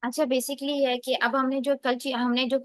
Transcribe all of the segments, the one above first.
अच्छा, बेसिकली है कि अब हमने जो हमने जो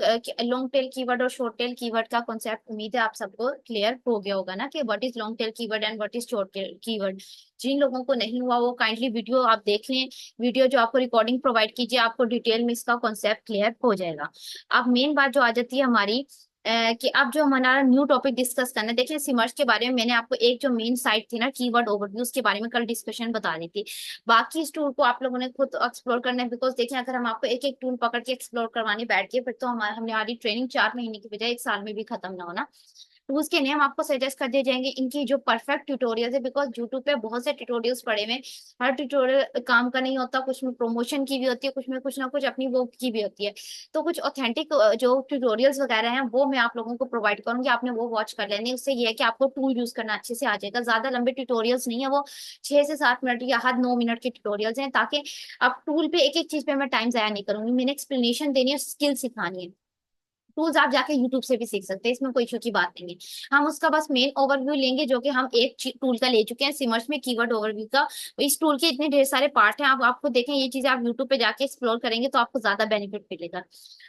लॉन्ग टेल कीवर्ड और शॉर्ट टेल कीवर्ड का कॉन्सेप्ट, उम्मीद है आप सबको क्लियर हो गया होगा ना कि what is long tail keyword and what is short tail keyword. जिन लोगों को नहीं हुआ वो काइंडली वीडियो आप देख लें। वीडियो जो आपको रिकॉर्डिंग प्रोवाइड कीजिए, आपको डिटेल में इसका कॉन्सेप्ट क्लियर हो जाएगा। अब मेन बात जो आ जाती है हमारी, कि अब जो हमारा न्यू टॉपिक डिस्कस करना है, देखिए सिमर्स के बारे में मैंने आपको एक जो मेन साइट थी ना कीवर्ड ओवरव्यू, उसके बारे में कल डिस्कशन बता दी थी। बाकी इस टूल को आप लोगों ने खुद एक्सप्लोर करना है, बिकॉज देखिए अगर हम आपको एक एक टूल पकड़ के एक्सप्लोर करवाने बैठ गए फिर तो हमारी ट्रेनिंग 4 महीने की बजाय 1 साल में भी खत्म ना होना। टूल्स के नेम आपको सजेस्ट कर दिए जाएंगे, इनकी जो परफेक्ट ट्यूटोरियल्स है, बिकॉज यूट्यूब पे बहुत से ट्यूटोरियल्स पड़े हुए हैं। हर ट्यूटोरियल काम का नहीं होता, कुछ में प्रमोशन की भी होती है, कुछ में कुछ ना कुछ अपनी वो की भी होती है। तो कुछ ऑथेंटिक जो ट्यूटोरियल्स वगैरह हैं वो मैं आप लोगों को प्रोवाइड करूंगी, आपने वो वॉच कर लेने। उससे ये है कि आपको टूल यूज करना अच्छे से आ जाएगा। ज्यादा लंबे ट्यूटोरियल्स नहीं है वो, 6 से 7 मिनट या हद 9 मिनट के ट्यूटोरियल्स हैं, ताकि आप टूल पे एक एक चीज पे मैं टाइम जाया नहीं करूंगी, मैंने एक्सप्लेनेशन देनी है, स्किल सिखानी है। टूल्स आप जाके यूट्यूब से भी सीख सकते हैं, इसमें कोई इशू की बात नहीं है। हम उसका बस मेन ओवरव्यू लेंगे, जो कि हम एक टूल का ले चुके हैं सिमर्स में, कीवर्ड ओवरव्यू का। इस टूल के इतने ढेर सारे पार्ट हैं, आप आपको देखें ये चीजें आप यूट्यूब पे जाके एक्सप्लोर करेंगे तो आपको ज्यादा बेनिफिट मिलेगा।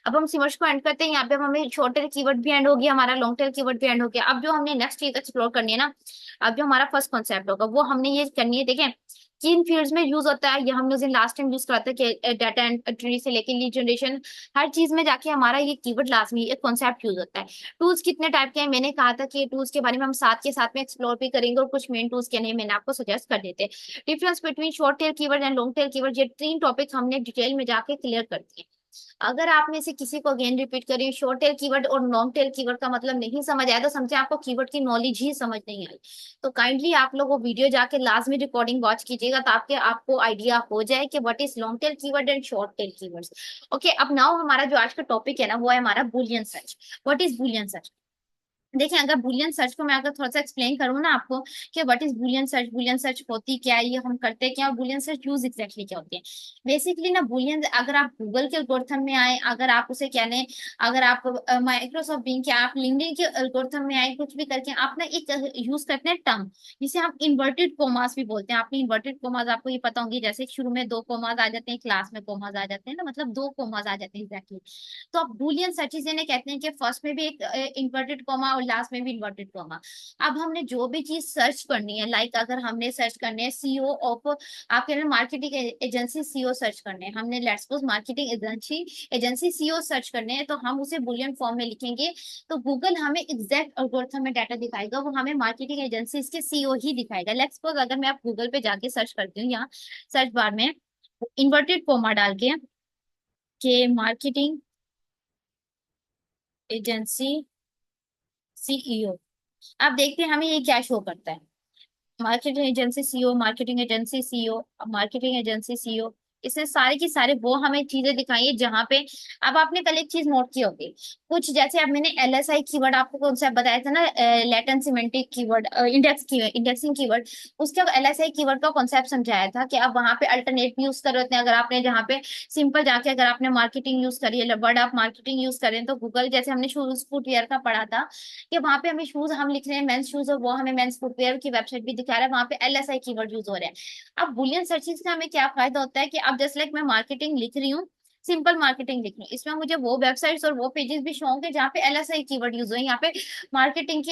अब हम सिमर्स को एंड करते हैं यहाँ पे। अब हमें शॉर्ट टेल कीवर्ड भी एंड हो गया, हमारा लॉन्ग टेल कीवर्ड भी एंड हो गया। अब जो हमने नेक्स्ट चीज एक्सप्लोर करनी है ना, अब जो हमारा फर्स्ट कॉन्सेप्ट होगा वो हमने ये करनी है। देखें किन फील्ड्स में यूज होता है, ये हमने उस दिन लास्ट टाइम यूज करा था कि डाटा एंट्री से लेके लीड जनरेशन, हर चीज में जाके हमारा ये कीवर्ड लाजमी एक कॉन्सेप्ट यूज होता है। टूल्स कितने टाइप के हैं मैंने कहा था कि टूल्स के बारे में हम साथ के साथ में एक्सप्लोर भी करेंगे, और कुछ मेन टूल्स के नहीं मैंने आपको सजेस्ट कर देते हैं। Difference between short tail keyword and long tail keyword, ये 3 टॉपिक हमने डिटेल में जाके क्लियर कर दिए। अगर आप में से किसी को अगेन रिपीट करिए, शॉर्ट टेल कीवर्ड और लॉन्ग टेल कीवर्ड का मतलब नहीं समझ आया तो समझे आपको कीवर्ड की नॉलेज ही समझ नहीं आई। तो काइंडली आप लोग वो वीडियो जाके लाजमी रिकॉर्डिंग वॉच कीजिएगा, ताकि आपको आइडिया हो जाए कि what is long tail keyword and short tail keywords. Okay, अब नाउ हमारा जो आज का टॉपिक है ना वो है हमारा Boolean search. What is Boolean search? देखिए अगर बुलियन सर्च को मैं अगर थोड़ा सा एक्सप्लेन करूँ ना आपको कि व्हाट इज बुलियन सर्च होती क्या है, ये हम करते क्या, और बुलियन सर्च यूज एग्जैक्टली क्या होती है। बेसिकली ना बुलियन, अगर आप गूगल के एल्गोरिथम में आए, अगर आप उसे क्या लें, अगर आप माइक्रोसॉफ्ट बिंग के, आप लिंक्डइन के एल्गोरिथम में आए, कुछ भी करके आप ना एक यूज करते हैं टर्म जिसे हम इन्वर्टेड कोमास भी बोलते हैं। आपने इन्वर्टेड कोमास आपको ये पता होंगे, जैसे शुरू में 2 कोमास आ जाते हैं, क्लास में कोमास आ जाते हैं ना, मतलब 2 कोमास आ जाते हैं एग्जैक्टली। तो आप बूलियन सर्चेज इन्हें कहते हैं कि फर्स्ट में भी एक इन्वर्टेड कॉमा और लास्ट में भी इन्वर्टेड कॉमा। अब हमने जो भी चीज सर्च करनी है, लाइक अगर हमने सर्च करने है सीईओ ऑफ, आप कह रहे हैं मार्केटिंग एजेंसी सीईओ सर्च करने हैं, हमने let's suppose marketing agency agency CEO search करने हैं, तो हम उसे बुलियन फॉर्म में लिखेंगे। तो गूगल हमें एग्जैक्ट एल्गोरिथम में डाटा दिखाएगा, वो हमें मार्केटिंग एजेंसी के सीईओ ही दिखाएगा। लेट्स सपोज अगर मैं आप गूगल पे जाके सर्च करती हूँ, यहाँ सर्च बार में इन्वर्टेड कॉमा डाल के मार्केटिंग एजेंसी सीईओ, आप देखते हैं हमें ये क्या शो करता है, marketing agency CEO, marketing agency CEO, marketing agency CEO. इसने सारे की सारे वो हमें चीजें दिखाई है जहां पे। अब आपने कल एक चीज नोट की होगी, कुछ जैसे अब मैंने एलएसआई कीवर्ड आपको कौन सा बताया था ना, latent semantic keyword, indexing keyword, उसके अब एलएसआई कीवर्ड का कॉन्सेप्ट समझाया था कि आप वहां पे अल्टरनेट यूज कर रहे हैं। अगर आपने जहाँ पे सिंपल जाके अगर आपने मार्केटिंग यूज करी है, वर्ड आप मार्केटिंग यूज करें, तो गूगल जैसे हमने शूज फुटवेयर का पढ़ा था कि वहां पे हमें शूज हम लिख रहे हैं मेंस शूज, और वो हमें मेंस फुटवेयर की वेबसाइट भी दिखा रहा है, वहां पे एलएसआई कीवर्ड यूज हो रहा है। अब बुलियन सर्चिंग से हमें क्या फायदा होता है कि अब जैसे लाइक मैं मार्केटिंग लिख रही हूँ, सिंपल मार्केटिंग लिख रही हूँ, इसमें मुझे वो वेबसाइट्स और वो पेजेस भी शो होंगे जहाँ पे एलएसआई कीवर्ड यूज हुए, यहाँ पे मार्केटिंग की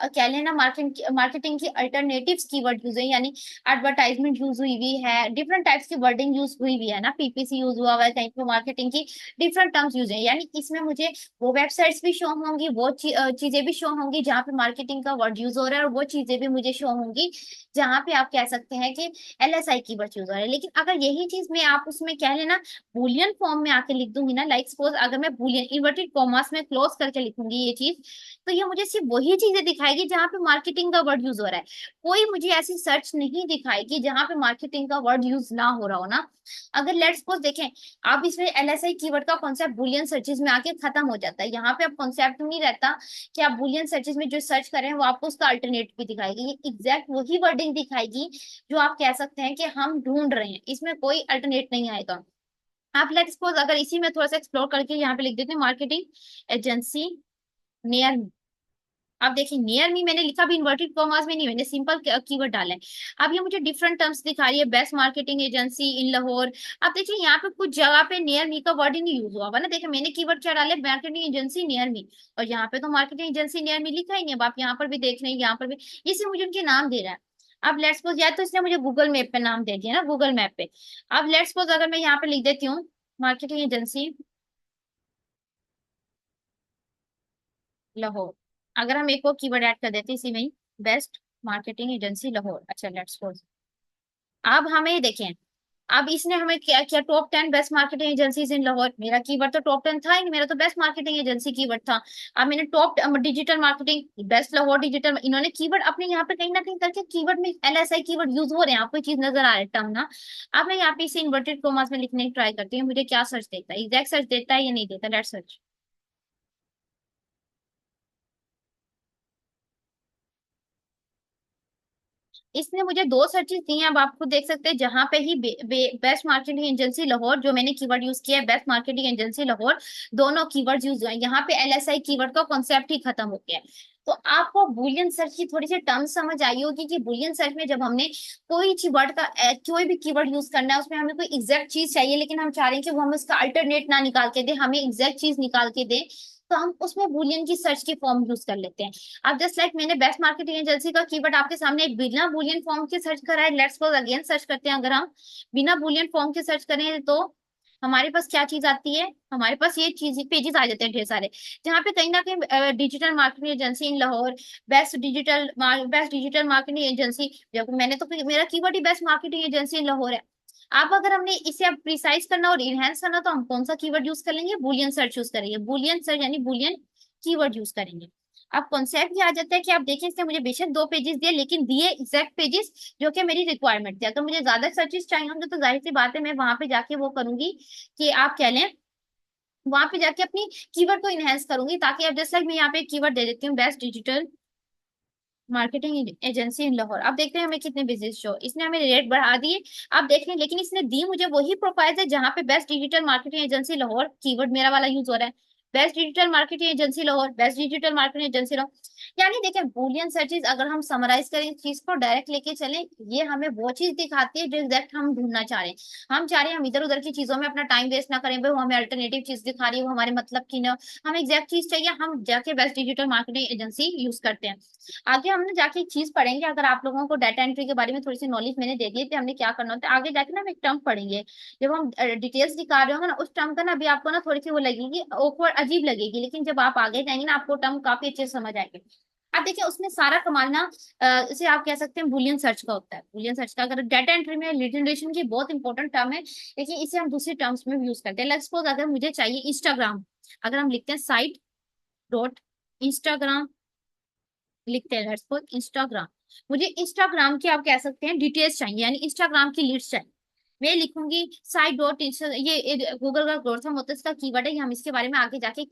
क्या लेना, मार्केटिंग की अल्टरनेटिव कीवर्ड यूज हुई, यानी एडवर्टाइजमेंट यूज हुई हुई है, डिफरेंट टाइप्स की वर्डिंग यूज हुई हुई है ना, पीपीसी यूज हुआ हुआ है कहीं पे, मार्केटिंग की डिफरेंट टर्म्स यूज है, यानी इसमें मुझे वो वेबसाइट्स भी शो होंगी, वो चीजें भी शो होंगी जहाँ पे मार्केटिंग का वर्ड यूज हो रहा है, और वो चीजें भी मुझे शो होंगी जहाँ पे आप कह सकते हैं कि एलएसआई कीवर्ड यूज हो रहा है। लेकिन अगर यही चीज मैं आप उसमें कह लेना बुलियन फॉर्म में आके लिख दूंगी ना, लाइक सपोज अगर मैं बुलियन इन्वर्टेड कॉमास में क्लोज करके लिखूंगी ये चीज, तो ये मुझे सिर्फ वही चीजें दिखाएगी जहाँ पे मार्केटिंग का वर्ड यूज हो रहा है। कोई मुझे ऐसी सर्च नहीं दिखाएगी जहाँ पे मार्केटिंग का वर्ड यूज ना हो रहा हो ना। अगर लेट्स सपोज देखें, आप इसमें एलएसआई कीवर्ड का कॉन्सेप्ट बुलियन सर्चेज में आके खत्म हो जाता है, यहाँ पे अब कॉन्सेप्ट नहीं रहता कि आप बुलियन सर्चेज में जो सर्च करें वो आपको उसका अल्टरनेट भी दिखाएगी, ये एग्जैक्ट वही वर्डिंग दिखाएगी जो आप कह सकते हैं कि हम ढूंढ रहे हैं, इसमें कोई अल्टरनेट नहीं आएगा। आप लेट्स सपोज अगर इसी में थोड़ा सा एक्सप्लोर करके यहाँ पे लिख देते हैं मार्केटिंग एजेंसी नियर मी, अब देखिए नियर मी मैंने लिखा भी इन्वर्टेड कॉमास में नहीं, मैंने सिंपल कीवर्ड डाला है। अब ये मुझे डिफरेंट टर्म्स दिखा रही है, best marketing agency in Lahore. अब देखिए यहाँ पे कुछ जगह पे नियर मी का वर्ड ही नहीं यूज हुआ हुआ ना, देखिए मैंने कीवर्ड क्या डाले, मार्केटिंग एजेंसी नियर मी, और यहाँ पे तो मार्केटिंग एजेंसी नियर मी लिखा ही नहीं। अब आप यहाँ पर भी देख रहे हैं, यहाँ पर भी इसे मुझे उनके नाम दे रहा है। अब लेट्स सपोज, या तो इसने मुझे गूगल मैप पे नाम दे दिया ना, गूगल मैप पे। अब लेट्स सपोज अगर मैं यहाँ पे लिख देती हूँ मार्केटिंग एजेंसी लाहौर, अगर हम एक और कीवर्ड ऐड कर देते इसी में ही, बेस्ट मार्केटिंग एजेंसी लाहौर, अच्छा लेट्स सपोज। अब हमें ये देखें, अब इसने हमें क्या किया, top 10 best marketing agencies in Lahore, मेरा कीवर्ड तो टॉप 10 था ही नहीं, मेरा तो बेस्ट मार्केटिंग एजेंसी कीवर्ड था। अब मैंने top digital marketing best Lahore digital, इन्होंने कीवर्ड अपने यहाँ पे कहीं ना कहीं करके कीवर्ड में LSI कीवर्ड यूज हो रहे हैं, आपको ये चीज नजर आ रहा है टर्म ना। अब मैं यहाँ पे इसे इन्वर्टेड कॉमास में लिखने की ट्राई करती हूँ, मुझे क्या सर्च देता है, एग्जैक्ट सर्च देता है या नहीं देता, लेट्स सर्च। इसने मुझे दो सर्चेस दी हैं, अब आप खुद देख सकते हैं, जहां पे ही बेस्ट मार्केटिंग एजेंसी लाहौर जो मैंने कीवर्ड यूज किया है, बेस्ट मार्केटिंग एजेंसी लाहौर, दोनों कीवर्ड यूज हुए हैं, यहाँ पे LSI कीवर्ड का कॉन्सेप्ट ही खत्म हो गया है। तो आपको बुलियन सर्च की थोड़ी सी टर्म समझ आई होगी कि बुलियन सर्च में जब हमने कोई कीवर्ड का कोई भी कीवर्ड यूज करना है, उसमें हमें कोई एग्जैक्ट चीज चाहिए, लेकिन हम चाह रहे हैं कि वो हमें उसका अल्टरनेट ना निकाल के दे, हमें एग्जैक्ट चीज निकाल के दे, तो हम उसमें बुलियन की सर्च की फॉर्म यूज कर लेते हैं। अब जस्ट लाइक मैंने बेस्ट मार्केटिंग एजेंसी का कीवर्ड आपके सामने एक बिना बुलियन फॉर्म के सर्च करा है, लेट्स सपोज अगेन सर्च करते हैं, अगर हम बिना बुलियन फॉर्म के सर्च करें तो हमारे पास क्या चीज आती है, हमारे पास ये चीज पेजेस आ जाते हैं ढेर सारे, जहाँ पे कहीं ना कहीं digital marketing agency in Lahore, best digital marketing agency, देखो मैंने तो मेरा कीवर्ड ही best marketing agency in Lahore है। आप अगर हमने इसे अब प्रिसाइज करना और इनहेंस करना, तो हम कौन सा कीवर्ड यूज कर लेंगे, बुलियन सर्च यूज करेंगे, बुलियन सर्च यानी बुलियन कीवर्ड यूज करेंगे। अब कॉन्सेप्ट ये आ जाता है कि आप देखिए, इसने मुझे बेशक दो पेजेस दिए, लेकिन दिए एग्जैक्ट पेजेस जो कि मेरी रिक्वायरमेंट थी। अगर मुझे ज्यादा सर्चेस चाहिए होंगे तो जाहिर सी बात है मैं वहां पे जाके वो करूंगी कि आप कह लें, वहां पे जाके अपनी कीवर्ड को इनहेंस करूंगी, ताकि अब जैसे मैं यहाँ पे कीवर्ड दे देती हूँ, best digital marketing agency in Lahore. अब देखते हैं हमें कितने बिजनेस शो, इसने हमें रेट बढ़ा दिए। अब देख लें, लेकिन इसने दी मुझे वही प्रोफाइल है जहां पे best digital marketing agency Lahore keyword मेरा वाला यूज हो रहा है, best digital marketing agency Lahore, best digital marketing agency Lahore. यानी देखिए बुलियन सर्चेज अगर हम समराइज करें इस चीज को डायरेक्ट लेके चले, ये हमें वो चीज दिखाती है जो एग्जैक्ट हम ढूंढना चाह रहे हैं। हम चाह रहे हैं हम इधर उधर की चीजों में अपना टाइम वेस्ट ना करें, भाई वो हमें अल्टरनेटिव चीज दिखा रही है, वो हमारे मतलब की ना, हमें एग्जैक्ट चीज चाहिए, हम जाके best digital marketing agency use करते हैं। आगे हमने जाके एक चीज पढ़ेंगे, अगर आप लोगों को डाटा एंट्री के बारे में थोड़ी सी नॉलेज मैंने दे दी थी, हमने क्या करना होता है आगे जाके ना, हम एक टर्म पढ़ेंगे, जब हम डिटेल्स निकाल रहे होंगे ना उस टर्म का ना, अभी आपको ना थोड़ी सी वो लगेगी awkward अजीब लगेगी, लेकिन जब आप आगे जाएंगे ना आपको टर्म काफी अच्छे से समझ आएंगे। अब देखिए उसमें सारा कमाल ना, इसे आप कह सकते हैं बुलियन सर्च का होता है, बुलियन सर्च का अगर डाटा एंट्री में लीड जनरेशन की बहुत इंपॉर्टेंट टर्म है, लेकिन इसे हम दूसरी टर्म्स में भी यूज करते हैं। लेट्स सपोज अगर मुझे चाहिए इंस्टाग्राम, अगर हम लिखते हैं साइट डॉट इंस्टाग्राम, लिखते हैं लेट्स सपोज इंस्टाग्राम, मुझे इंस्टाग्राम की आप कह सकते हैं डिटेल्स चाहिए, यानी इंस्टाग्राम की लीड्स चाहिए, मैं लिखूंगी साइट डॉट, ये गूगल का ग्लोसम होता है, इसका कीवर्ड है, ये हम इसके बारे में आगे जाके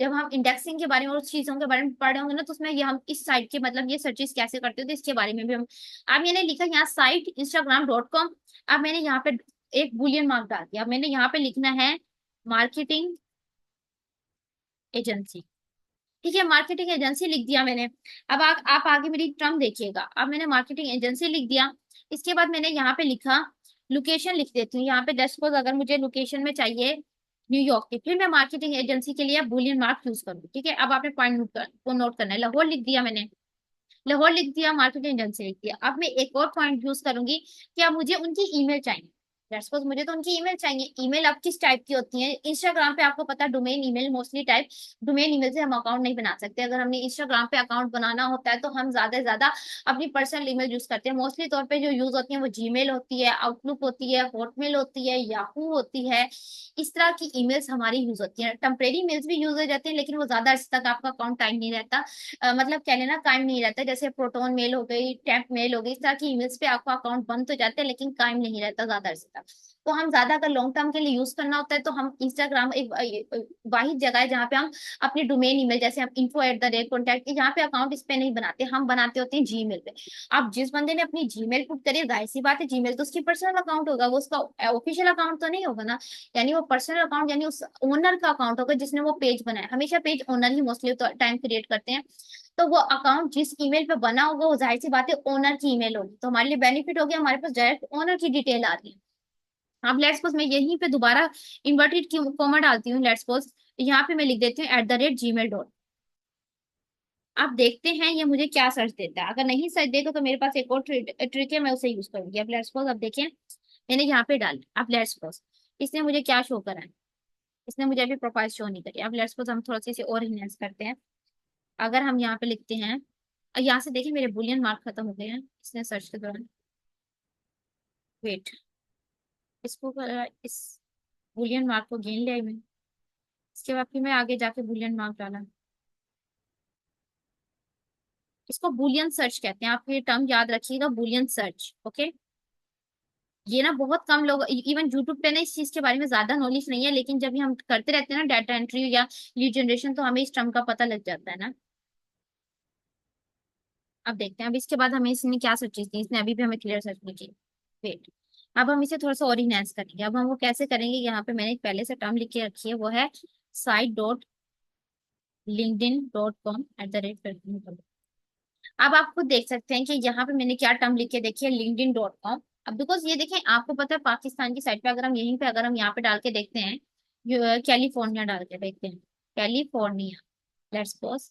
जब हम इंडेक्सिंग के बारे में और उस चीजों के बारे में पढ़ रहे होंगे ना, तो उसमें ये हम इस साइट के मतलब ये सर्चेस कैसे करते होते हैं इसके बारे में भी हम। अब मैंने लिखा यहाँ साइट instagram.com, अब मैंने यहाँ पे एक बुलियन मार्क डाल दिया, अब मैंने यहाँ पे लिखना है मार्केटिंग एजेंसी, ठीक है मार्केटिंग एजेंसी लिख दिया मैंने। अब आप आगे मेरी टर्म देखिएगा, अब मैंने मार्केटिंग एजेंसी लिख दिया, इसके बाद मैंने यहाँ पे लिखा लोकेशन लिख देती हूँ, यहाँ पे जस्ट सपोज अगर मुझे लोकेशन में चाहिए न्यूयॉर्क की, फिर मैं मार्केटिंग एजेंसी के लिए बुलियन मार्क यूज करूँ, ठीक है। अब आपने पॉइंट को नोट करना है, लाहौर लिख दिया मैंने, लाहौर लिख दिया, मार्केटिंग एजेंसी लिख दिया। अब मैं एक और पॉइंट यूज करूंगी कि अब मुझे उनकी ईमेल चाहिए, सपोज मुझे तो उनकी ईमेल चाहिए, ईमेल अब किस टाइप की होती है, इंस्टाग्राम पे आपको पता domain email mostly type, domain email से हम अकाउंट नहीं बना सकते, अगर हमने इंस्टाग्राम पे अकाउंट बनाना होता है तो हम ज्यादा से ज्यादा अपनी पर्सनल ईमेल यूज करते हैं, मोस्टली तौर पे जो यूज होती है वो जीमेल होती है, आउटलुक होती है, हॉटमेल होती है, याहू होती है, इस तरह की ईमेल्स हमारी यूज होती है। टेम्परेरी मेल्स भी यूज हो जाते हैं, लेकिन वो ज्यादा अर्से तक आपका अकाउंट टाइम नहीं रहता, मतलब कह लेना कायम नहीं रहता, जैसे प्रोटोन मेल हो गई, टेम्प मेल हो गई, इस तरह की ईमेल्स पे आपका अकाउंट बंद हो जाता है, लेकिन कायम नहीं रहता ज्यादा अर्से रहता। तो हम ज्यादा अगर लॉन्ग टर्म के लिए यूज करना होता है तो हम इंस्टाग्राम एक वाहिद जगह है जहाँ पे हम अपनी डोमेन ईमेल, जैसे हम info@contact, यहाँ पे अकाउंट इस पे नहीं बनाते, हम बनाते होते हैं जीमेल पे। अब जिस बंदे ने अपनी जीमेल पुट करी, जाहिर सी बात है जीमेल तो उसकी पर्सनल अकाउंट होगा, वो उसका ऑफिशियल अकाउंट तो नहीं होगा ना। यानी वो पर्सनल अकाउंट यानी उस ओनर का अकाउंट होगा जिसने वो पेज बनाया। हमेशा पेज ओनर ही मोस्टली टाइम क्रिएट करते हैं। तो वो अकाउंट जिस ईमेल पे बना होगा वो जाहिर सी बात है ओनर की ईमेल होगी, तो हमारे लिए बेनिफिट हो गया, हमारे पास डायरेक्ट ओनर की डिटेल आ रही है। अब लेट्स सपोज मैं यहीं पे दोबारा इन्वर्टेड कॉमा डालती हूँ, लेट्स सपोज यहाँ पे मैं लिख देती हूँ @gmail.com। आप देखते हैं ये मुझे क्या सर्च देता है। अगर नहीं सर्च देगा तो मेरे पास एक और ट्रिक है, मैं उसे यूज करूंगी। अब लेट्स सपोज अब देखें मैंने यहाँ पे डाल, अब लेट्स सपोज इसने मुझे क्या शो करा है, इसने मुझे अभी प्रोफाइल शो नहीं करी। अब लेट्स सपोज हम थोड़ा सा इसे और इनहेंस करते हैं। अगर हम यहाँ पे लिखते हैं, यहाँ से देखिए मेरे बुलियन मार्क खत्म हो गए हैं इसने सर्च के दौरान। वेट, इसको इस बुलियन मार्क को गेन लिया मैं, इसके बाद फिर मैं आगे जाके बुलियन मार्क डाला। इसको बुलियन सर्च कहते हैं, आप ये टर्म याद रखिएगा, बुलियन सर्च। ओके, ये ना बहुत कम लोग, इवन यूट्यूब पे ना इस चीज के बारे में ज्यादा नॉलेज नहीं है, लेकिन जब भी हम करते रहते हैं ना डाटा एंट्री या लीड जनरेशन तो हमें इस टर्म का पता लग जाता है ना। अब देखते हैं, अब इसके बाद हमें इसने क्या सर्च की, इसने अभी भी हमें क्लियर सर्च नहीं की। वेट, अब हम इसे थोड़ा सा और इनहेंस करेंगे। अब हम वो कैसे करेंगे, यहाँ पे मैंने पहले से टर्म लिख के रखी है, वो है site.linkedin.com@। अब आप खुद देख सकते हैं कि यहाँ पे मैंने क्या टर्म लिख के देखी है, linkedin.com। अब बिकॉज ये देखें, आपको पता है पाकिस्तान की साइट पे अगर हम यहीं पे अगर हम यहाँ पे डाल के देखते हैं, कैलिफोर्निया डाल के देखते हैं, कैलिफोर्निया, लेट्स सपोज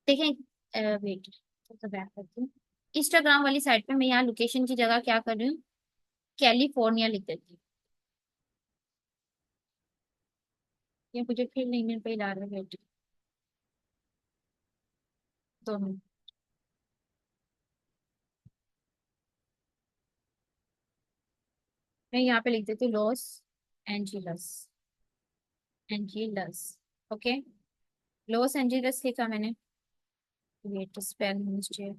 देखें, वेट तो बैक करती हूँ। इंस्टाग्राम वाली साइट पे मैं यहाँ लोकेशन की जगह क्या कर रही हूँ, कैलिफोर्निया लिख देती हूँ। ये मुझे फिर लिंक्डइन पे ला रहा है, वेट 2 मिनट। मैं यहाँ पे लिख देती हूँ Los Angeles, Angeles. Okay, Los Angeles लिखा मैंने, वेट स्पेल मिस्टेक।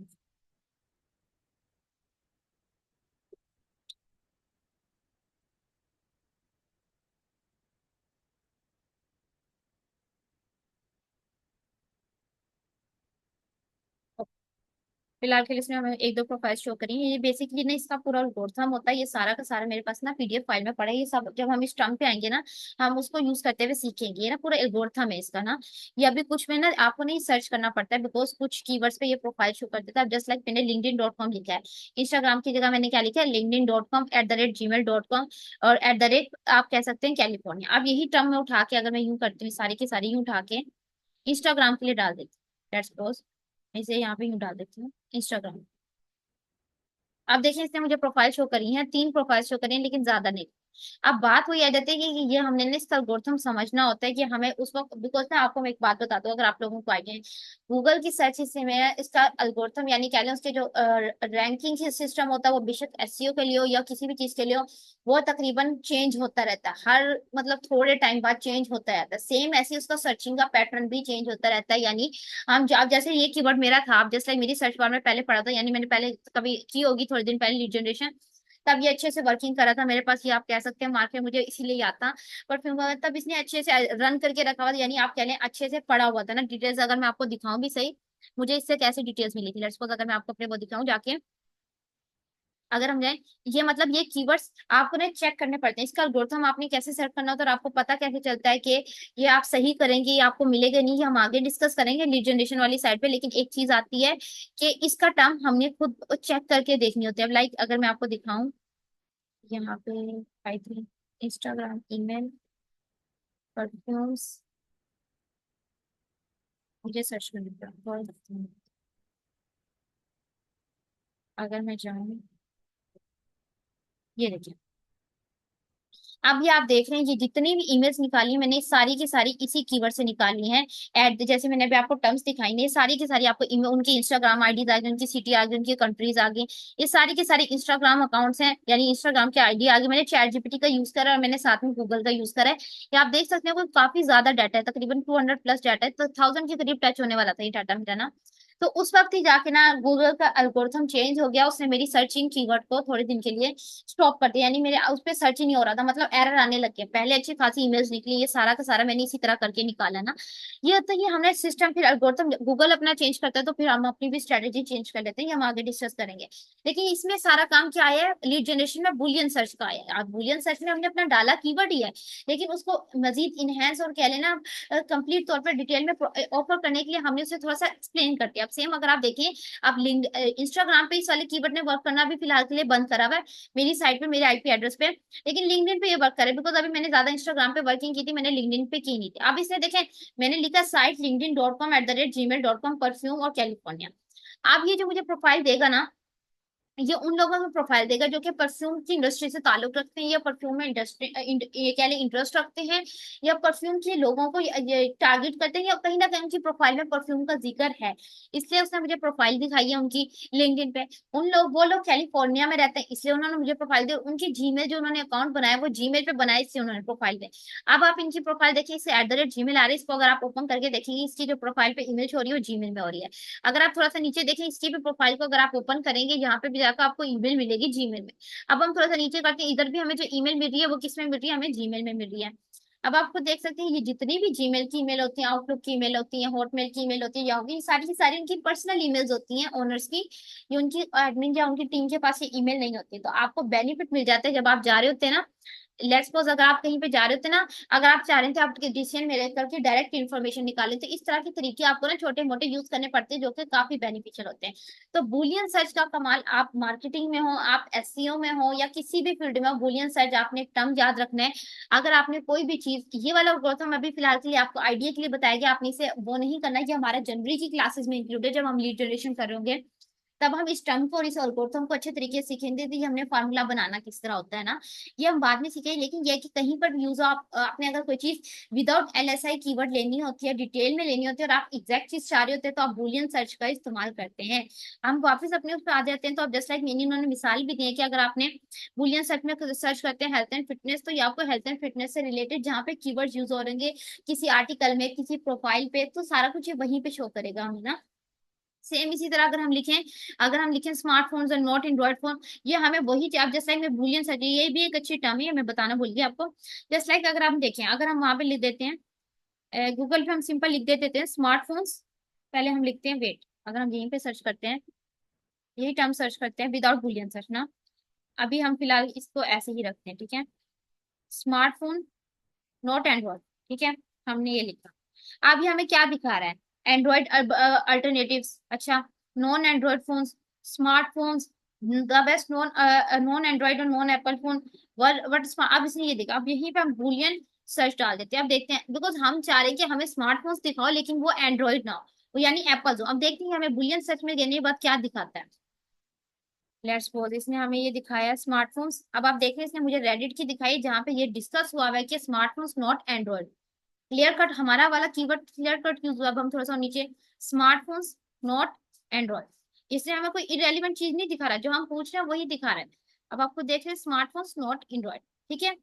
फिलहाल के लिए इसमें हमें एक दो प्रोफाइल शो करी है। ये बेसिकली ना इसका पूरा एल्गोरिथम होता है, ये सारा का सारा मेरे पास ना पीडीएफ फाइल में पड़ा है। ये सब जब हम इस टर्म पे आएंगे ना हम उसको यूज करते हुए सीखेंगे। ये ना पूरा एल्गोरिथम है इसका ना, ये अभी कुछ में ना आपको नहीं सर्च करना पड़ता है, बिकॉज कुछ कीवर्ड्स पे ये प्रोफाइल शो कर देता है। जस्ट लाइक मैंने linkedin.com लिखा है, इंस्टाग्राम की जगह मैंने क्या लिखा है, linkedin.com@gmail.com, और आप कह सकते हैं कैलिफोर्निया। अब यही टर्म में उठा के अगर मैं यूं करती हूँ, सारी की सारी यूं उठा के इंस्टाग्राम के लिए डाल देती हूँ, लेट्स सपोज इसे यहाँ पे यूं डाल देती हूँ इंस्टाग्राम। अब देखिए इसने मुझे प्रोफाइल शो करी है, 3 प्रोफाइल शो करी है, लेकिन ज्यादा नहीं। अब बात वही आ जाती है कि ये हमने ना इसका एल्गोरिथम समझना होता है कि हमें उस वक्त, बिकॉज ना आपको मैं एक बात बता दूं, अगर आप लोगों को आइडिया है, गूगल की सर्च हिस्से में इसका एल्गोरिथम यानी कह लें उसके जो रैंकिंग सिस्टम होता है, वो बेशक एसईओ के लिए हो या किसी भी चीज के लिए हो, वो तकरीबन चेंज होता रहता है हर मतलब थोड़े टाइम बाद चेंज होता रहता है। सेम ऐसे उसका सर्चिंग का पैटर्न भी चेंज होता रहता है। यानी अब जैसे ये कीवर्ड मेरा था, अब जैसे मेरी सर्च बार में पहले पढ़ा था, यानी मैंने पहले कभी की होगी थोड़े दिन पहले लीड जनरेशन, तब ये अच्छे से वर्किंग करा था मेरे पास, ये आप कह सकते हैं मार्केट मुझे इसीलिए याद था। पर फिर तब इसने अच्छे से रन करके रखा हुआ था, यानी आप कह लें अच्छे से पढ़ा हुआ था ना। डिटेल्स अगर मैं आपको दिखाऊं भी सही, मुझे इससे कैसे डिटेल्स मिली थी, लेट्स सपोज अगर मैं आपको अपने वो दिखाऊं जाके, अगर हम जाए, ये मतलब ये कीवर्ड्स आपको ना चेक करने पड़ते हैं। इसका एल्गोरिथम आपने कैसे सेट करना होता है और आपको पता कैसे चलता है कि ये आप सही करेंगे, ये आपको मिलेगा नहीं, ये हम आगे डिस्कस करेंगे लीड जनरेशन वाली साइड पे। लेकिन एक चीज आती है कि इसका टर्म हमने खुद चेक करके देखनी होती है। अब लाइक अगर मैं आपको दिखाऊं यहाँ पे, I think Instagram email perfumes, मुझे सर्च करना पड़ा, अगर मैं जाऊँ, ये देखिए अब ये आप देख रहे हैं, ये जितनी भी इमेज निकाली है, मैंने सारी की सारी इसी कीवर्ड से निकाली हैं। एड जैसे मैंने अभी आपको टर्म्स दिखाई हैं, ये सारी की सारी आपको उनकी इंस्टाग्राम आईडीज आ गई, उनकी सिटी आ गई, उनकी कंट्रीज आ गई। ये सारी के सारे इंस्टाग्राम अकाउंट्स हैं, यानी इंस्टाग्राम के आईडी आ गई। मैंने चैट जीपीटी का यूज करा और मैंने साथ में गूगल का यूज करा है। ये आप देख सकते हैं कोई काफी ज्यादा डाटा है, तकरीबन 200 प्लस डाटा है, तो 1000 के करीब टच होने वाला था ये डाटा मेरा ना। तो उस वक्त ही जाके ना गूगल का एल्गोरिथम चेंज हो गया, उसने मेरी सर्चिंग कीवर्ड को थोड़े दिन के लिए स्टॉप कर दिया, यानी मेरे उस पर सर्च ही नहीं हो रहा था, मतलब एरर आने लग गया। पहले अच्छी खासी इमेज निकली, ये सारा का सारा मैंने इसी तरह करके निकाला ना। ये तो ये हमने सिस्टम, फिर एल्गोरिथम गूगल अपना चेंज करता है तो फिर हम अपनी भी स्ट्रेटेजी चेंज कर लेते हैं, ये हम आगे डिस्कस करेंगे। लेकिन इसमें सारा काम क्या आया है, लीड जनरेशन में बुलियन सर्च का आया है। अब बुलियन सर्च में हमने अपना डाला कीवर्ड ही है, लेकिन उसको मजीद इनहेंस और कह लेना कंप्लीट तौर पर डिटेल में ऑफर करने के लिए हमने उसे थोड़ा सा एक्सप्लेन कर दिया। अब सेम अगर आप देखें, आप लिंक इंस्टाग्राम पे इस वाले कीवर्ड ने वर्क करना भी फिलहाल के लिए बंद करा हुआ है मेरी साइट पे, मेरे आईपी एड्रेस पे, लेकिन लिंक्डइन पे ये वर्क करे, बिकॉज अभी मैंने ज्यादा इंस्टाग्राम पे वर्किंग की थी, मैंने लिंक्डइन पे की नहीं थी। अब इसे देखें, मैंने लिखा साइट linkedin.com@gmail.com परफ्यूम और कैलिफोर्निया। आप ये जो मुझे प्रोफाइल देगा ना, ये उन लोगों को प्रोफाइल देगा जो कि परफ्यूम की इंडस्ट्री से ताल्लुक रखते हैं, या परफ्यूम में इंडस्ट्री ये कह लें इंटरेस्ट रखते हैं, या परफ्यूम के लोगों को ये टारगेट करते हैं, या कहीं ना कहीं उनकी प्रोफाइल में परफ्यूम का जिक्र है, इसलिए उसने मुझे प्रोफाइल दिखाई है उनकी लिंक्डइन पे। उन लोग, वो लोग कैलिफोर्निया में रहते हैं, इसलिए उन्होंने मुझे प्रोफाइल दी। उनकी जीमेल जो उन्होंने अकाउंट बनाया वो जीमेल पे बनाया, इसलिए उन्होंने प्रोफाइल दी। अब आप इनकी प्रोफाइल देखिए, इससे @gmail आ रही है, इसको अगर आप ओपन करके देखेंगे, इसकी जो प्रोफाइल पे इमेज हो रही है वो जीमेल में हो रही है। अगर आप थोड़ा सा नीचे देखें, इसकी भी प्रोफाइल को अगर आप ओपन करेंगे, यहाँ पे भी जाकर आपको ईमेल मिलेगी जीमेल में। अब हम थोड़ा सा नीचे करते हैं, इधर भी हमें जो ईमेल मिल रही है वो किस में मिल रही है, हमें जीमेल में मिल रही है। अब आपको देख सकते हैं, ये जितनी भी जीमेल की ईमेल होती है, आउटलुक की ईमेल होती है, हॉटमेल की ईमेल होती है, या होगी, सारी की सारी उनकी पर्सनल ईमेल्स होती हैं ओनर्स की। ये उनकी एडमिन या उनकी टीम के पास ये ईमेल नहीं होती, तो आपको बेनिफिट मिल जाता है जब आप जा रहे होते हैं ना। लेट्स सपोज अगर आप कहीं पे जा रहे होते ना, अगर आप चाह रहे थे आप डिसीजन में रहकर के डायरेक्ट इन्फॉर्मेशन निकालें, तो इस तरह के तरीके आपको ना छोटे मोटे यूज करने पड़ते हैं, जो कि काफी बेनिफिशियल होते हैं। तो बुलियन सर्च का कमाल, आप मार्केटिंग में हो, आप एसईओ में हो, या किसी भी फील्ड में हो, बुलियन सर्च आपने एक टर्म याद रखना है। अगर आपने कोई भी चीज, ये वाला गौतम अभी फिलहाल के लिए आपको आइडिया के लिए बताया गया, आपने इसे वो नहीं करना है, ये हमारा जनवरी की क्लासेस में इंक्लूड है, जब हम लीड जनरेशन कर रहे होंगे, तब हम इस टर्म को और इस एल्गोरिथम को अच्छे तरीके से सीखेंगे कि हमने फार्मूला बनाना किस तरह होता है ना, ये हम बाद में सीखेंगे। लेकिन ये है कि कहीं पर भी यूज, आप आपने अगर कोई चीज विदाउट एलएसआई कीवर्ड लेनी होती है, डिटेल में लेनी होती है, और आप एग्जैक्ट चीज चाह रहे होते हैं, तो आप बुलियन सर्च का इस्तेमाल करते हैं। हम वापस अपने उस पर आ जाते हैं, तो अब जस्ट लाइक मैंने, उन्होंने मिसाल भी दी है कि अगर आपने बुलियन सर्च में सर्च करते हैं हेल्थ एंड फिटनेस, तो ये आपको हेल्थ एंड फिटनेस से रिलेटेड जहाँ पे कीवर्ड यूज हो रहेंगे किसी आर्टिकल में, किसी प्रोफाइल पे, तो सारा कुछ ये वहीं पे शो करेगा हमें ना। सेम इसी तरह अगर हम लिखें स्मार्टफोन्स और नॉट एंड्रॉइड फोन, ये हमें वही, आप जैसे लाइक में बुलियन सर्च, ये भी एक अच्छी टर्म है, मैं बताना भूल गई आपको। जस्ट लाइक अगर हम देखें, अगर हम वहां पे लिख देते हैं गूगल पे, हम सिंपल लिख देते हैं स्मार्टफोन्स, पहले हम लिखते हैं वेट, अगर हम यहीं पे सर्च करते हैं, यही टर्म सर्च करते हैं विदाउट बुलियन सर्च ना, अभी हम फिलहाल इसको ऐसे ही रखते हैं, ठीक है, स्मार्टफोन नॉट एंड्रॉइड, ठीक है, हमने ये लिखा। अब ये हमें क्या दिखा रहा है, एंड्रॉइड अल्टरनेटिव्स, अच्छा, non Android phones, smartphones, the best non non Android और नॉन एप्पल फोन, वट, अब इसने ये देखा। अब यहीं पे हम बुलियन सर्च डाल देते हैं, अब देखते हैं, बिकॉज हम चाह रहे हैं कि हमें स्मार्टफोन्स दिखाओ लेकिन वो एंड्रॉइड ना हो, वो यानी एप्पल हो। अब देखते हैं हमें बुलियन सर्च में देने के बाद क्या दिखाता है। लेट्स सपोज इसने हमें ये दिखाया स्मार्टफोन्स, अब आप देख रहे हैं इसने मुझे रेडिट की दिखाई, जहाँ पे ये डिस्कस हुआ हुआ है कि smartphones not Android. Clear cut हमारा वाला कीवर्ड क्लियर कट यूज हुआ। अब हम थोड़ा सा नीचे, स्मार्टफोन्स नॉट एंड्रॉइड, इससे हमें कोई इरेलीवेंट चीज नहीं दिखा रहा, जो हम पूछ रहे हैं वही दिखा रहा है। अब आपको देख रहे हैं स्मार्टफोन्स नॉट एंड्रॉइड, ठीक है।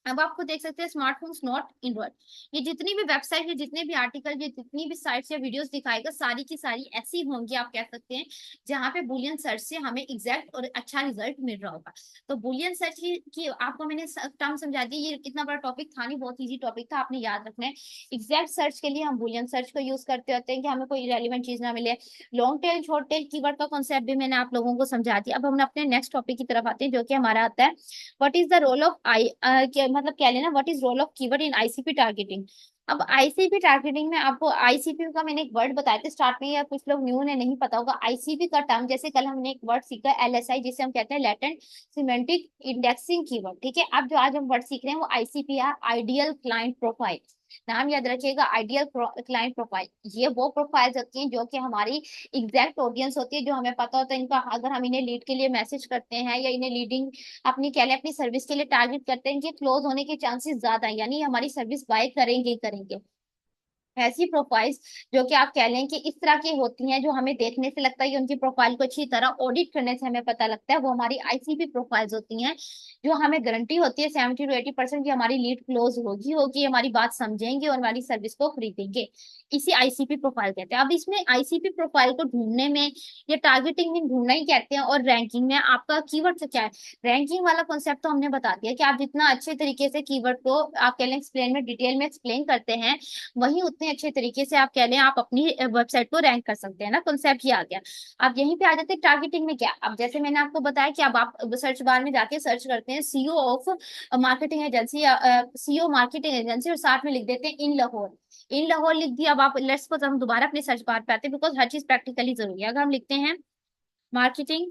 अब आपको देख सकते हैं स्मार्टफोन्स नॉट एंड्रॉइड, ये जितनी भी वेबसाइट है, जितने भी आर्टिकल, ये जितनी भी साइट्स या वीडियोस दिखाएगा, सारी की सारी ऐसी होंगी, आप कह सकते हैं, जहां पे बुलियन सर्च से हमें एग्जैक्ट और अच्छा रिजल्ट मिल रहा होगा। तो बुलियन सर्च की आपको मैंने टर्म समझा दी, ये इतना बड़ा टॉपिक था नहीं, बहुत ईजी टॉपिक था, आपने याद रखना है। एग्जैक्ट सर्च के लिए हम बुलियन सर्च को यूज करते होते हैं कि हमें कोई रेलिवेंट चीज ना मिले। Long tail short tail keyword का कॉन्सेप्ट भी मैंने आप लोगों को समझा दिया। अब हम अपने नेक्स्ट टॉपिक की तरफ आते हैं, जो कि हमारा आता है what is the role of AI, मतलब क्या लेना, what is role of keyword in ICP targeting. अब आईसीपी टारगेटिंग में आपको आईसीपी का मैंने एक वर्ड बताया था स्टार्ट में, या कुछ लोग न्यू ने नहीं पता होगा आईसीपी का टर्म। जैसे कल हमने एक वर्ड सीखा एलएसआई, जिसे हम कहते हैं लेटेंट सिमेंटिक इंडेक्सिंग कीवर्ड, ठीक है। अब जो आज हम वर्ड सीख रहे हैं वो आईसीपी है, आइडियल क्लाइंट प्रोफाइल। नाम याद रखिएगा, आइडियल क्लाइंट प्रोफाइल, ये वो प्रोफाइल्स होती हैं जो कि हमारी एग्जैक्ट ऑडियंस होती है, जो हमें पता होता है इनका, अगर हम इन्हें लीड के लिए मैसेज करते हैं या इन्हें लीडिंग अपनी कह लें अपनी सर्विस के लिए टारगेट करते हैं, इनके क्लोज होने के चांसेस ज्यादा है, यानी हमारी सर्विस बाय करेंगे ही करेंगे। ऐसी प्रोफाइल्स जो कि आप कह लें कि इस तरह की होती हैं, जो हमें देखने से लगता है कि उनकी प्रोफाइल को अच्छी तरह ऑडिट करने से हमें पता लगता है, वो हमारी आईसीपी प्रोफाइल्स होती हैं, जो हमें गारंटी होती है 70 to 80% की हमारी लीड क्लोज होगी होगी, हमारी बात समझेंगे और हमारी सर्विस को खरीदेंगे। इसी आईसीपी प्रोफाइल कहते हैं। अब इसमें आईसीपी प्रोफाइल को ढूंढने में या टारगेटिंग में ढूंढना ही कहते हैं, और रैंकिंग में आपका कीवर्ड से क्या है। रैंकिंग वाला कॉन्सेप्ट तो हमने बता दिया कि आप जितना अच्छे तरीके से कीवर्ड को आप कह लें एक्सप्लेन में डिटेल में एक्सप्लेन करते हैं, वही उतने अच्छे तरीके से आप कह लें आप अपनी वेबसाइट को रैंक कर सकते हैं ना। कॉन्सेप्ट ये आ गया। अब यहीं पे आ जाते हैं टारगेटिंग में क्या। अब जैसे मैंने आपको बताया कि अब आप सर्च बार में जाके सर्च करते हैं सीईओ ऑफ मार्केटिंग एजेंसी या सीईओ मार्केटिंग एजेंसी, और साथ में लिख देते हैं इन लाहौर। इन लाहौर लिख दिया। अब आप लेट्स सपोज हम दोबारा अपने सर्च बार पे आते हैं, बिकॉज हर चीज प्रैक्टिकली जरूरी है। अगर हम लिखते हैं मार्केटिंग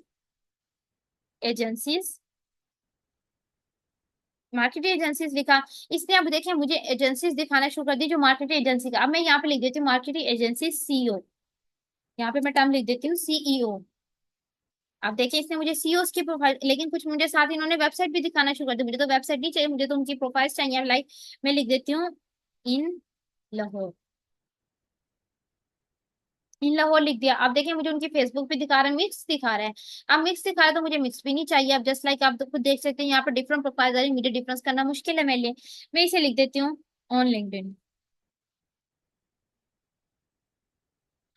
एजेंसीज, मार्केटिंग एजेंसीज लिखा, इसने अब देखें मुझे एजेंसीज दिखाना शुरू कर दी जो मार्केटिंग एजेंसी का। अब मैं यहाँ पे लिख देती हूँ मार्केटिंग एजेंसी सीईओ, यहाँ पे मैं टर्म लिख देती हूँ सीईओ। अब देखिए इसने मुझे सीईओ की प्रोफाइल, लेकिन कुछ मुझे साथ इन्होंने वेबसाइट भी दिखाना शुरू कर दी। मुझे तो वेबसाइट नहीं चाहिए, मुझे तो उनकी प्रोफाइल चाहिए। लाइक मैं लिख देती हूँ इन लाहौर, इन लाहौर लिख दिया। अब देखिए मुझे उनकी फेसबुक पे दिखा रहा है मिक्स दिखा रहा है। अब मिक्स दिखा रहा है तो मुझे मिक्स भी नहीं चाहिए। अब जस्ट लाइक आप तो खुद देख सकते हैं यहाँ पर डिफरेंट प्रोफाइल आ रही है, मुझे डिफरेंस करना मुश्किल है मेरे लिए। मैं इसे लिख देती हूँ ऑन लिंक्डइन।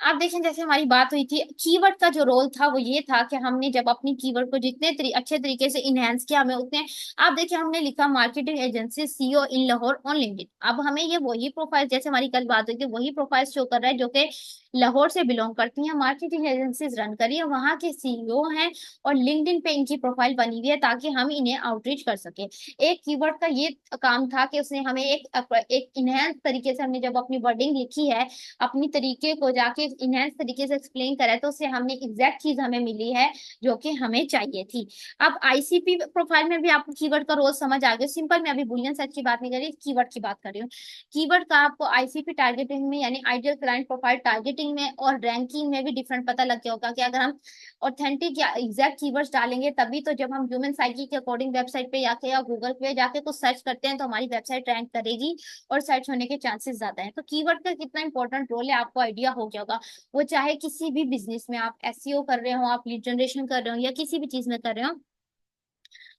आप देखें जैसे हमारी बात हुई थी, कीवर्ड का जो रोल था वो ये था कि हमने जब अपनी कीवर्ड को जितने अच्छे तरीके से इनहेंस किया हमें उतने। आप देखिए हमने लिखा marketing agency CEO in Lahore on LinkedIn. अब हमें ये वही प्रोफाइल, जैसे हमारी कल बात हुई थी, वही प्रोफाइल शो कर रहा है जो कि लाहौर से बिलोंग करती हैं, मार्केटिंग एजेंसीज रन करी है, वहां के सीईओ हैं, और लिंक्डइन पे इनकी प्रोफाइल बनी हुई है ताकि हम इन्हें आउटरीच कर सके। एक कीवर्ड का ये काम था कि उसने हमें एक इनहेंस तरीके से, हमने जब अपनी वर्डिंग लिखी है अपनी तरीके को जाके इनहेंस तरीके से एक्सप्लेन करा है, तो उससे हमने एग्जैक्ट चीज हमें मिली है जो कि हमें चाहिए थी। अब आईसीपी प्रोफाइल में भी आपको कीवर्ड का रोल समझ आ गया। सिंपल, मैं अभी बुलियन सर्च की बात नहीं कर रही, कीवर्ड की बात कर रही हूँ। कीवर्ड का आपको आईसीपी टारगेटिंग में यानी आइडियल क्लाइंट प्रोफाइल टारगेटिंग में और रैंकिंग में भी डिफरेंट पता लग गया होगा कि अगर हम ऑथेंटिक या एग्जैक्ट कीवर्ड्स डालेंगे तभी तो, जब हम ह्यूमन साइकी के अकॉर्डिंग वेबसाइट पे जाके या गूगल पे जाके कुछ सर्च करते हैं तो हमारी वेबसाइट रैंक करेगी और सर्च होने के चांसेस ज्यादा हैं। तो कीवर्ड का कितना इंपॉर्टेंट रोल है आपको आइडिया हो गया होगा। वो चाहे किसी भी बिजनेस में आप एसईओ कर रहे हो, आप लीड जनरेशन कर रहे हो, या किसी भी चीज में कर रहे हो।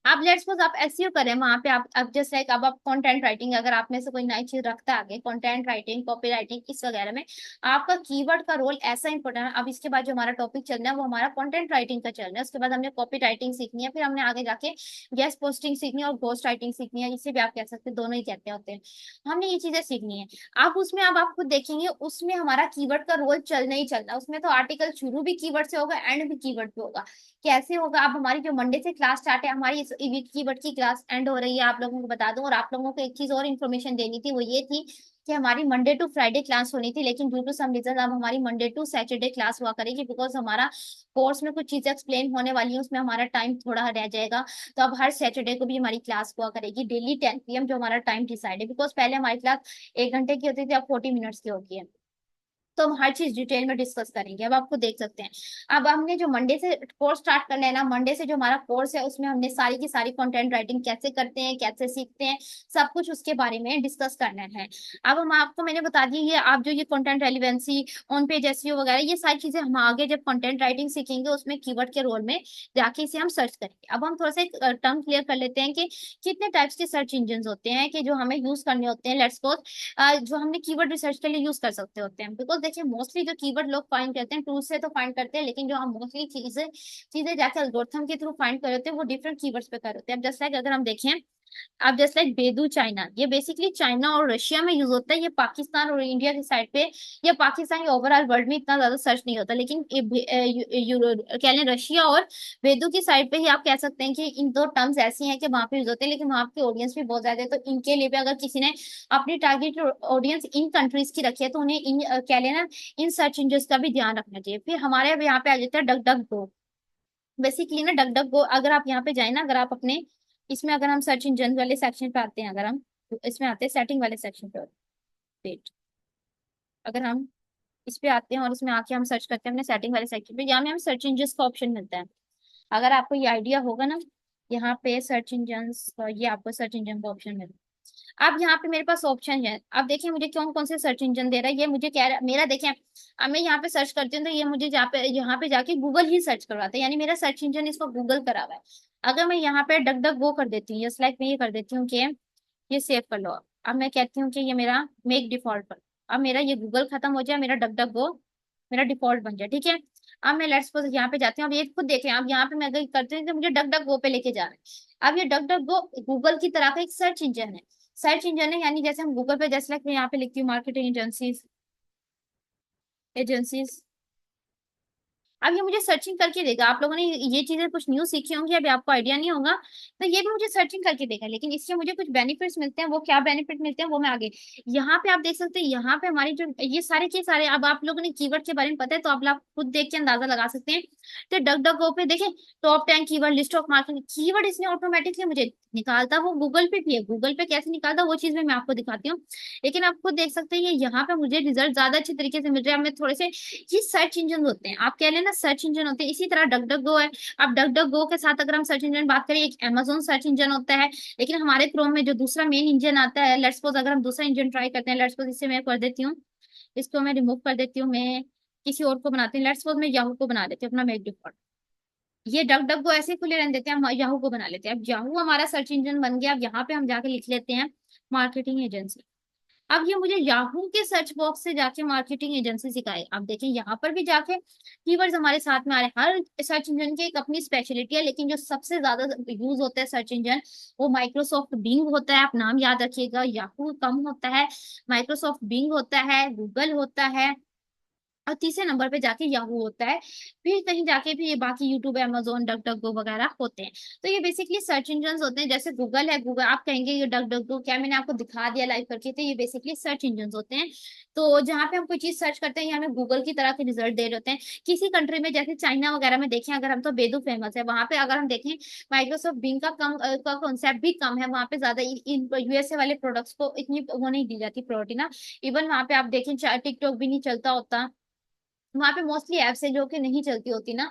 आप लेट्स सपोज आप एसईओ करें वहां पे, आप अब जस्ट लाइक अब आप कंटेंट राइटिंग, अगर आप में से कोई नई चीज रखता है आगे कंटेंट राइटिंग कॉपी राइटिंग इस वगैरह में, आपका कीवर्ड का रोल ऐसा इंपॉर्टेंट है। अब इसके बाद जो हमारा टॉपिक चल रहा है वो हमारा कंटेंट राइटिंग का चल रहा है, उसके बाद हमने कॉपी राइटिंग सीखनी है, फिर हमने आगे जाके गेस्ट पोस्टिंग सीखनी है और घोस्ट राइटिंग सीखनी है, जिसे भी आप कह सकते हैं, दोनों ही कहते होते हैं। हमने ये चीजें सीखनी है। आप उसमें, अब आप खुद देखेंगे उसमें हमारा कीवर्ड का रोल चलना ही चलना। उसमें तो आर्टिकल शुरू भी कीवर्ड से होगा, एंड भी कीवर्ड पे होगा। कैसे होगा, अब हमारी जो मंडे से क्लास स्टार्ट है, हमारी इस कीवर्ड की क्लास एंड हो रही है, आप लोगों को बता दूं। और आप लोगों को एक चीज और इन्फॉर्मेशन देनी थी, वो ये थी कि हमारी मंडे टू फ्राइडे क्लास होनी थी, लेकिन ड्यू टू सम रीजन अब हमारी मंडे टू सैटरडे क्लास हुआ करेगी, बिकॉज हमारा कोर्स में कुछ चीजें एक्सप्लेन होने वाली है, उसमें हमारा टाइम थोड़ा रह जाएगा। तो अब हर सैटरडे को भी हमारी क्लास हुआ करेगी डेली 10 PM, जो हमारा टाइम डिसाइड है, बिकॉज पहले हमारी क्लास 1 घंटे की होती थी, अब 40 मिनट्स की होती है। तो हम हर चीज डिटेल में डिस्कस करेंगे। अब आपको देख सकते हैं, अब हमने जो मंडे से कोर्स स्टार्ट करना है ना, मंडे से जो हमारा कोर्स है उसमें हमने सारी की सारी कंटेंट राइटिंग कैसे करते हैं, कैसे सीखते हैं, सब कुछ उसके बारे में डिस्कस करना है। अब हम आपको, मैंने बता दी ये आप जो ये content relevancy on page SEO वगैरह, ये सारी चीजें हम आगे जब कंटेंट राइटिंग सीखेंगे उसमें कीवर्ड के रोल में जाके इसे हम सर्च करेंगे। अब हम थोड़ा सा एक टर्म क्लियर कर लेते हैं कि कितने टाइप्स के सर्च इंजन होते हैं कि जो हमें यूज करने होते हैं। लेट्स सपोज जो हमने कीवर्ड रिसर्च के लिए यूज कर सकते होते हैं, बिकॉज देखिए मोस्टली जो कीवर्ड लोग फाइंड करते हैं टूल से तो फाइंड करते हैं, लेकिन जो हम मोस्टली चीजें चीजें जाके एल्गोरिथम के थ्रू फाइंड कर रहे होते हैं वो डिफरेंट कीवर्ड्स पे कर होते हैं। अब जस्ट लाइक अगर हम देखें, अब जस्ट लाइक बेदू चाइना, ये बेसिकली चाइना और रशिया में यूज होता है, ये पाकिस्तान और इंडिया की साइड पे या पाकिस्तान के ओवरऑल वर्ल्ड में इतना ज्यादा सर्च नहीं होता, लेकिन कह लें रशिया और बेदू की साइड पे ही आप कह सकते हैं कि इन दो टर्म्स ऐसी हैं कि वहां पे यूज होते हैं, लेकिन वहां की ऑडियंस भी बहुत ज्यादा है। तो इनके लिए भी अगर किसी ने अपनी टारगेट ऑडियंस इन कंट्रीज की रखी है तो उन्हें इन कह लेना इन सर्च इंजन का भी ध्यान रखना चाहिए। फिर हमारे अब यहाँ पे आ जाता है डक डक गो। बेसिकली ना डक डक गो, अगर आप यहाँ पे जाए ना, अगर आप अपने इसमें अगर हम सर्च इंजन वाले सेक्शन पे आते हैं, अगर हम तो इसमें आते हैं सेटिंग वाले सेक्शन पे, वेट, अगर हम इस पे आते हैं और इसमें आके हम सर्च करते हैं अपने सेटिंग वाले सेक्शन पे, यहाँ में हमें सर्च इंजन का ऑप्शन मिलता है। अगर आपको ये आइडिया होगा ना, यहाँ पे सर्च इंजन, ये आपको सर्च इंजन का ऑप्शन मिलता है। अब यहाँ पे मेरे पास ऑप्शन है, अब देखिए मुझे कौन कौन से सर्च इंजन दे रहा है, ये मुझे कह रहा है मेरा, देखिए अब मैं यहाँ पे सर्च करती हूँ तो ये मुझे यहाँ पे जाके गूगल ही सर्च करवाता है, यानी मेरा सर्च इंजन इसको गूगल करा हुआ है। अगर मैं यहाँ पे डक डक गो कर देती हूँ, जस्ट लाइक मैं ये कर देती हूँ कि ये सेव कर लो, अब मैं कहती हूँ कि ये मेरा मेक डिफॉल्ट पर, अब मेरा ये गूगल खत्म हो जाए, मेरा डक डक गो मेरा डिफॉल्ट बन जाए, ठीक है। अब मैं लेट्स सपोज यहाँ पे जाती हूँ, अब ये खुद देखें, अब यहाँ पे मैं अगर करती हूँ तो मुझे डक डक गो पे लेके जा रहा है। अब ये डक डक गो गूगल की तरह का एक सर्च इंजन है, सर्च इंजन है, यानी जैसे हम गूगल पे, जैसे लाइक मैं यहाँ पे लिखती हूँ मार्केटिंग एजेंसीज, एजेंसीज, अब ये मुझे सर्चिंग करके देगा। आप लोगों ने ये चीजें कुछ न्यू सीखी होंगी, अभी आपको आइडिया नहीं होगा, तो ये भी मुझे सर्चिंग करके देगा, लेकिन इससे मुझे कुछ बेनिफिट्स मिलते हैं, वो क्या बेनिफिट मिलते हैं वो मैं आगे, यहाँ पे आप देख सकते हैं, यहाँ पे हमारी जो ये सारे के सारे, अब आप लोगों ने कीवर्ड के बारे में पता है तो आप लोग खुद देख के अंदाजा लगा सकते हैं। तो डक डक गो पे देखें, top 10 keyword, list of market keyword, इसने ऑटोमेटिकली मुझे निकालता, वो गूगल पे भी है, गूगल पे कैसे निकालता वो चीज मैं आपको दिखाती हूँ। लेकिन आप खुद देख सकते हैं ये यहाँ पे मुझे रिजल्ट ज्यादा अच्छे तरीके से मिल रहे हैं। अब मैं थोड़े से, ये सर्च इंजन होते हैं, आप कह लेना सर्च इंजन होते हैं, इसी तरह डक डक गो है। अब डक डक गो के साथ अगर हम सर्च इंजन बात करें, एक अमेजोन सर्च इंजन होता है, लेकिन हमारे क्रोम में जो दूसरा मेन इंजन आता है, लेट्स सपोज अगर हम दूसरा इंजन ट्राई करते हैं, लेट्स सपोज इसे मैं कर देती हूँ, इसको मैं रिमूव कर देती हूँ, मैं किसी और को बनाती हूँ, लेट्स सपोज मैं याहू को बना देती हूँ अपना मेक डिफॉल्ट। ये डक डक को ऐसे खुले रहने देते हैं, हम याहू को बना लेते हैं। अब याहू हमारा सर्च इंजन बन गया, अब यहाँ पे हम जाके लिख लेते हैं मार्केटिंग एजेंसी। अब ये मुझे याहू के सर्च बॉक्स से जाके मार्केटिंग एजेंसी सिखाए। अब देखें यहाँ पर भी जाके कीवर्ड्स हमारे साथ में आ रहे हैं, हर सर्च इंजन की एक अपनी स्पेशलिटी है, लेकिन जो सबसे ज्यादा यूज होता है सर्च इंजन, वो माइक्रोसॉफ्ट बिंग होता है, आप नाम याद रखिएगा, याहू कम होता है, माइक्रोसॉफ्ट बिंग होता है, गूगल होता है, और तीसरे नंबर पे जाके याहू होता है। फिर कहीं जाके भी ये बाकी यूट्यूब, अमेजोन, डक डक गो वगैरह होते हैं। तो ये बेसिकली सर्च इंजन होते हैं, जैसे गूगल है, गूगल आप कहेंगे ये डक डक गो क्या, मैंने आपको दिखा दिया लाइव करके, तो ये बेसिकली सर्च इंजन होते हैं। तो जहाँ पे हम कोई चीज सर्च करते हैं, ये हमें गूगल की तरह के रिजल्ट दे रहे होते हैं। किसी कंट्री में जैसे चाइना वगैरह में देखें, अगर हम, तो बेदू फेमस है वहां पे, अगर हम देखें माइक्रोसॉफ्ट बिंग का कॉन्सेप्ट भी कम है वहां पे, ज्यादा इन यूएसए वाले प्रोडक्ट्स को इतनी वो नहीं दी जाती प्रायोरिटी ना। इवन वहां पे आप देखें टिकटॉक भी नहीं चलता होता, वहां पे मोस्टली एप्स है जो कि नहीं चलती होती ना।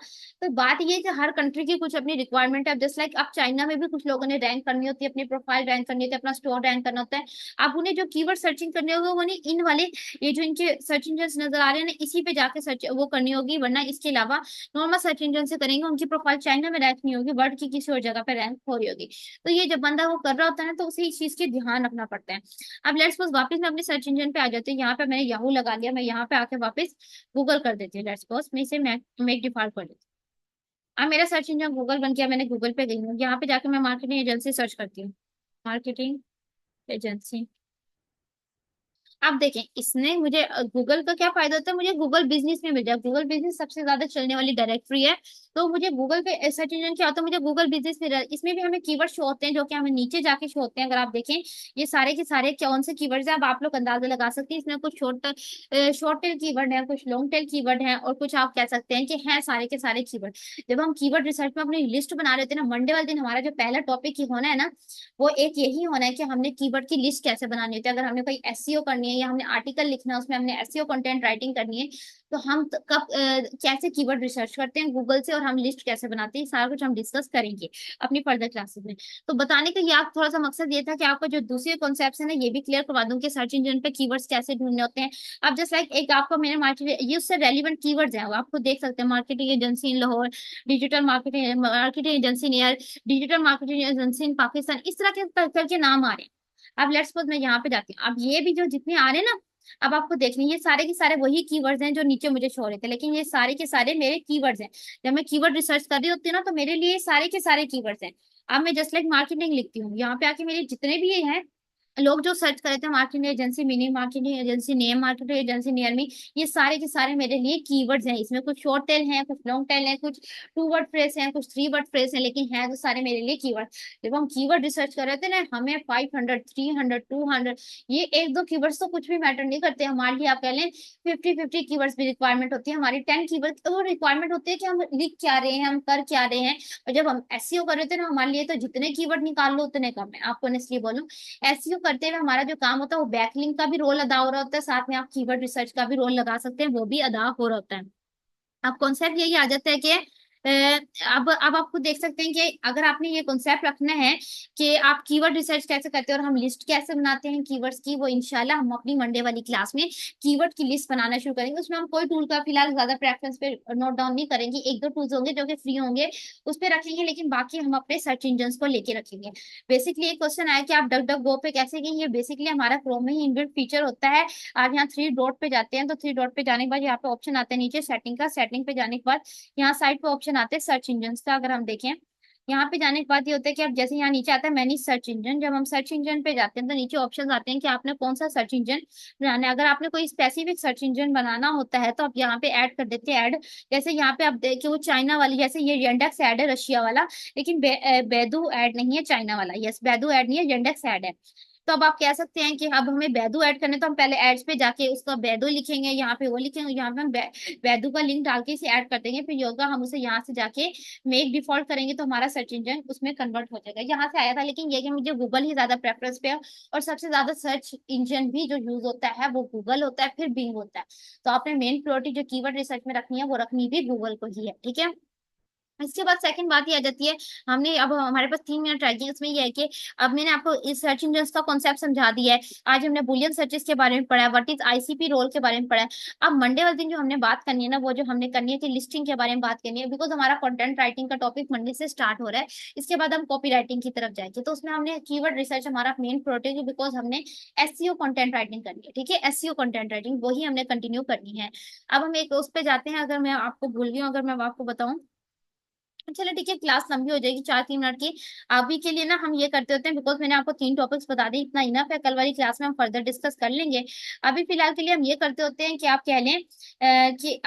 तो बात ये है कि हर कंट्री की कुछ अपनी रिक्वायरमेंट है, जस्ट लाइक अब चाइना में भी कुछ लोगों ने रैंक करनी होती है, अपनी प्रोफाइल रैंक करनी होती है, अपना स्टोर रैंक करना होता है। अब उन्हें जो कीवर्ड सर्चिंग करनी होगी वो नहीं इन वाले, ये जो इनके सर्च इंजन नजर आ रहे हैं ना, इसी पे जाके सर्च वो करनी होगी, वरना इसके अलावा नॉर्मल सर्च इंजन से करेंगे उनकी प्रोफाइल चाइना में रैंक नहीं होगी, वर्ल्ड की किसी और जगह पे रैंक हो रही होगी। तो ये जब बंदा वो कर रहा होता है ना, तो उसे इस चीज की ध्यान रखना पड़ता है। अब लेट्स सपोज वापस मैं अपने सर्च इंजन पे आ जाती हूँ, यहाँ पे मैंने याहू लगा लिया, मैं यहाँ पे आके वापस गूगल कर देती हूँ, लेट्स सपोज मैं इसे मेक डिफॉल्ट कर देती हूँ। अब मेरा सर्च इंजन गूगल बन गया, मैंने गूगल पे गई हूँ, यहाँ पे जाके मैं मार्केटिंग एजेंसी सर्च करती हूँ, मार्केटिंग एजेंसी। अब देखें इसने मुझे गूगल का क्या फायदा होता है, मुझे गूगल बिजनेस में मिल जाए, गूगल बिजनेस सबसे ज्यादा चलने वाली डायरेक्टरी है। तो मुझे गूगल पे सर्च इंजन क्या होता है, मुझे गूगल बिजनेस में इसमें भी हमें कीवर्ड शो होते हैं, जो कि हमें नीचे जाके शो होते हैं। अगर आप देखें ये सारे के सारे कौन से कीवर्ड्स हैं, अब आप लोग अंदाजा लगा सकते हैं, इसमें कुछ शॉर्ट टेल कीवर्ड है, कुछ लॉन्ग टेल कीवर्ड है, और कुछ आप कह सकते हैं कि हैं सारे के सारे कीवर्ड। जब हम कीवर्ड रिसर्च में अपनी लिस्ट बना रहे थे ना, मंडे वाले दिन हमारा जो पहला टॉपिक ही होना है ना, वो एक यही होना है कि हमने कीवर्ड की लिस्ट कैसे बनानी होती है। अगर हमने कोई एसईओ करनी है या हमने आर्टिकल लिखना है, उसमें हमने एसईओ कंटेंट राइटिंग करनी है, तो हम कब कैसे कीवर्ड रिसर्च करते हैं गूगल से, और हम लिस्ट कैसे बनाते हैं, सारा कुछ हम डिस्कस करेंगे अपनी फर्दर क्लासेस में। तो बताने का ये आप थोड़ा सा मकसद ये था कि आपको जो दूसरे कॉन्सेप्ट है ना, ये भी क्लियर करवा दूं कि सर्च इंजन पे कीवर्ड्स कैसे ढूंढने होते हैं। अब जस्ट लाइक एक आपको मैंने मार्केट, ये उससे रेलिवेंट कीवर्ड्स हैं, वो आपको देख सकते हैं, marketing agency in Lahore, digital marketing marketing agency near, digital marketing agency in Pakistan, इस तरह के करके नाम आ रहे हैं। अब लेट्स सपोज मैं यहाँ पे जाती हूँ, अब ये भी जो जितने आ रहे हैं ना, अब आपको देखना ये सारे के सारे वही कीवर्ड्स हैं जो नीचे मुझे शो हो रहे थे, लेकिन ये सारे के सारे मेरे कीवर्ड्स हैं। जब मैं कीवर्ड रिसर्च कर रही होती हूँ ना, तो मेरे लिए सारे के सारे कीवर्ड्स हैं। अब मैं जस्ट लाइक मार्केटिंग लिखती हूँ, यहाँ पे आके मेरे जितने भी ये हैं लोग जो सर्च कर रहे थे, marketing agency, mini marketing agency, name marketing agency near me, ये सारे के सारे मेरे लिए कीवर्ड्स हैं। इसमें कुछ शॉर्ट टेल हैं, कुछ लॉन्ग टेल हैं, कुछ टू वर्ड फ्रेज हैं, कुछ थ्री वर्ड फ्रेज हैं, लेकिन हैं तो सारे मेरे लिए कीवर्ड। जब हम कीवर्ड रिसर्च कर रहे थे ना, हमें 500, 300, 200, ये एक दो कीवर्ड्स तो कुछ भी मैटर नहीं करते हमारे लिए। आप कह लें 50-50 कीवर्ड्स भी रिक्वायरमेंट होती है हमारी, 10 कीवर्ड तो रिक्वायरमेंट होती है कि हम लिख क्या रहे हैं, हम कर क्या रहे हैं। और जब हम एसईओ कर रहे थे ना, हमारे लिए तो जितने कीवर्ड निकाल लो उतने कम है, आपको ऑनेस्टली बोलूं। एसईओ करते हुए हमारा जो काम होता है वो बैकलिंक का भी रोल अदा हो रहा होता है, साथ में आप कीवर्ड रिसर्च का भी रोल लगा सकते हैं, वो भी अदा हो रहा होता है। अब कॉन्सेप्ट यही आ जाता है कि अब आप खुद देख सकते हैं कि अगर आपने ये कॉन्सेप्ट रखना है कि आप कीवर्ड रिसर्च कैसे करते हैं और हम लिस्ट कैसे बनाते हैं कीवर्ड्स की, वो इंशाल्लाह हम अपनी मंडे वाली क्लास में कीवर्ड की लिस्ट बनाना शुरू करेंगे। उसमें हम कोई टूल का फिलहाल ज्यादा प्रेफरेंस पे नोट डाउन नहीं करेंगे, एक दो टूल्स होंगे जो कि फ्री होंगे उस पर रखेंगे, लेकिन बाकी हम अपने सर्च इंजन को लेके रखेंगे। बेसिकली एक क्वेश्चन आया कि आप डक डक गो पे कैसे गए, ये बेसिकली हमारा क्रोम में ही इनबिल्ट फीचर होता है। आप यहाँ थ्री डॉट पे जाते हैं तो थ्री डॉट पे जाने के बाद यहाँ पे ऑप्शन आता है नीचे सेटिंग का, सेटिंग पे जाने के बाद यहाँ साइड पे ऑप्शन आते हैं सर्च इंजन का। अगर हम देखें यहाँ पे जाने के बाद ये होता है कि आप जैसे यहाँ नीचे आता है मैनेज सर्च इंजन, जब हम सर्च इंजन पे जाते हैं तो नीचे ऑप्शन आते हैं कि आपने कौन सा सर्च इंजन बनाना है। अगर आपने कोई स्पेसिफिक सर्च इंजन बनाना होता है तो आप यहाँ पे ऐड कर देते हैं ऐड। जैसे यहाँ पे आप देखिए वो चाइना वाली, जैसे ये यंडेक्स ऐड है रशिया वाला, लेकिन बैदू ऐड नहीं है चाइना वाला। यस, बैदू ऐड नहीं है, यंडेक्स ऐड है। तो अब आप कह सकते हैं कि अब हमें बैदू ऐड करने, तो हम पहले एड्स पे जाके उसका बैदू लिखेंगे, यहाँ पे वो लिखेंगे, यहाँ पे हम बैदू का लिंक डाल के इसे ऐड कर देंगे, फिर योगा हम उसे यहाँ से जाके मेक डिफॉल्ट करेंगे तो हमारा सर्च इंजन उसमें कन्वर्ट हो जाएगा। यहाँ से आया था, लेकिन ये कि मुझे गूगल ही ज्यादा प्रेफरेंस पे है और सबसे ज्यादा सर्च इंजन भी जो यूज होता है वो गूगल होता है, फिर बिंग होता है। तो आपने मेन प्रायोरिटी जो कीवर्ड रिसर्च में रखनी है वो रखनी भी गूगल को ही है, ठीक है। इसके बाद सेकंड बात ये आ जाती है, हमने अब हमारे पास 3 मिनट रह गए, इसमें ये है कि अब मैंने आपको इस सर्च इंजन का कॉन्सेप्ट समझा दिया है। आज हमने बुलियन सर्चेस के बारे में पढ़ा है, व्हाट इज आईसीपी रोल के बारे में पढ़ा है। अब मंडे वाले दिन जो हमने बात करनी है ना, वो जो हमने करनी है कि लिस्टिंग के बारे में बात करनी है, बिकॉज हमारा कंटेंट राइटिंग का टॉपिक मंडे से स्टार्ट हो रहा है। इसके बाद हम कॉपी राइटिंग की तरफ जाएंगे, तो उसमें हमने कीवर्ड रिसर्च हमारा मेन प्रोटेक्ट है, बिकॉज हमने एसईओ कंटेंट राइटिंग करनी है, ठीक है। एसईओ कंटेंट राइटिंग वही हमने कंटिन्यू करनी है। अब हम एक उस पर जाते हैं, अगर मैं आपको भूल गई हूँ, अगर मैं आपको बताऊं, चलो ठीक है, क्लास लंबी हो जाएगी 4-3 मिनट की। अभी के लिए ना हम ये करते होते हैं, बिकॉज मैंने आपको 3 टॉपिक्स बता दी, इतना इनफ है। कल वाली क्लास में हम फर्दर डिस्कस कर लेंगे। अभी फिलहाल के लिए हम ये करते होते हैं कि आप कह लें कि